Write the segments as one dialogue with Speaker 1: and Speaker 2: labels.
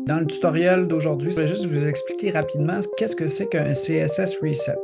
Speaker 1: Dans le tutoriel d'aujourd'hui, je vais juste vous expliquer rapidement qu'est-ce que c'est qu'un CSS Reset.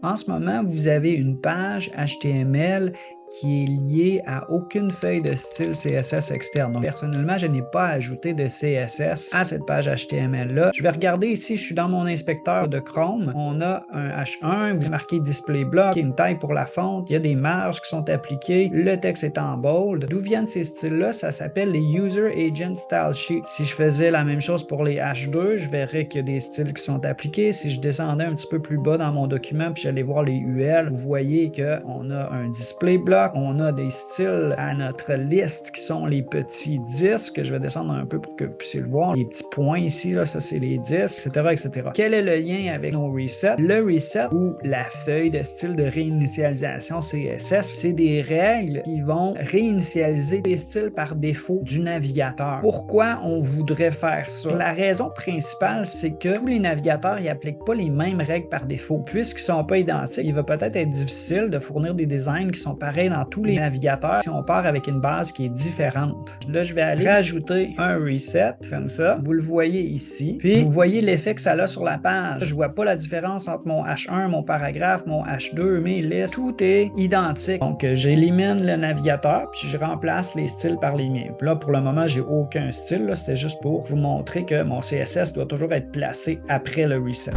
Speaker 1: En ce moment, vous avez une page HTML qui est liée à aucune feuille de style CSS externe. Donc, personnellement, je n'ai pas ajouté de CSS à cette page HTML-là. Je vais regarder ici, je suis dans mon inspecteur de Chrome. On a un H1, vous marquez Display Block, une taille pour la fonte, il y a des marges qui sont appliquées, le texte est en bold. D'où viennent ces styles-là? Ça s'appelle les User Agent Style Sheets. Si je faisais la même chose pour les H2, je verrais qu'il y a des styles qui sont appliqués. Si je descendais un petit peu plus bas dans mon document puis j'allais voir les UL, vous voyez qu'on a un Display Block, on a des styles à notre liste qui sont les petits disques. Je vais descendre un peu pour que vous puissiez le voir. Les petits points ici, là, ça c'est les disques, etc., etc. Quel est le lien avec nos resets? Le reset ou la feuille de style de réinitialisation CSS, c'est des règles qui vont réinitialiser les styles par défaut du navigateur. Pourquoi on voudrait faire ça? La raison principale, c'est que tous les navigateurs n'appliquent pas les mêmes règles par défaut. Puisqu'ils ne sont pas identiques, il va peut-être être difficile de fournir des designs qui sont pareils dans tous les navigateurs si on part avec une base qui est différente. Là, je vais aller rajouter un reset, comme ça. Vous le voyez ici. Puis, vous voyez l'effet que ça a sur la page. Je vois pas la différence entre mon H1, mon paragraphe, mon H2, mes listes. Tout est identique. Donc, j'élimine le navigateur, puis je remplace les styles par les miens. Puis là, pour le moment, j'ai aucun style. C'est juste pour vous montrer que mon CSS doit toujours être placé après le reset.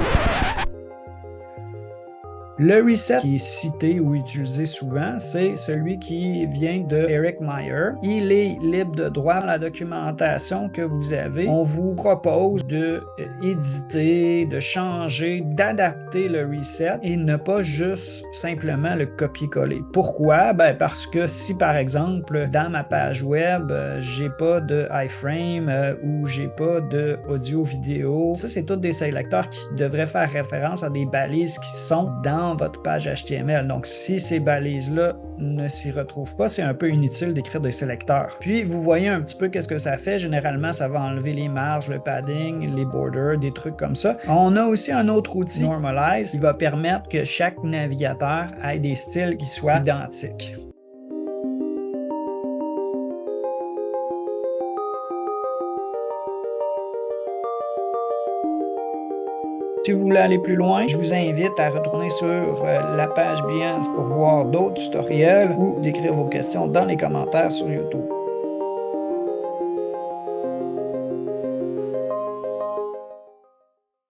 Speaker 1: Le reset qui est cité ou utilisé souvent, c'est celui qui vient de Eric Meyer. Il est libre de droit dans la documentation que vous avez. On vous propose de éditer, de changer, d'adapter le reset et ne pas juste simplement le copier-coller. Pourquoi? Parce que si par exemple dans ma page web, j'ai pas de iframe ou j'ai pas de audio-vidéo, ça c'est tous des sélecteurs qui devraient faire référence à des balises qui sont dans votre page HTML. Donc, si ces balises-là ne s'y retrouvent pas, c'est un peu inutile d'écrire des sélecteurs. Puis, vous voyez un petit peu qu'est-ce que ça fait. Généralement, ça va enlever les marges, le padding, les borders, des trucs comme ça. On a aussi un autre outil, Normalize, qui va permettre que chaque navigateur ait des styles qui soient identiques. Si vous voulez aller plus loin, je vous invite à retourner sur la page Behance pour voir d'autres tutoriels ou d'écrire vos questions dans les commentaires sur YouTube.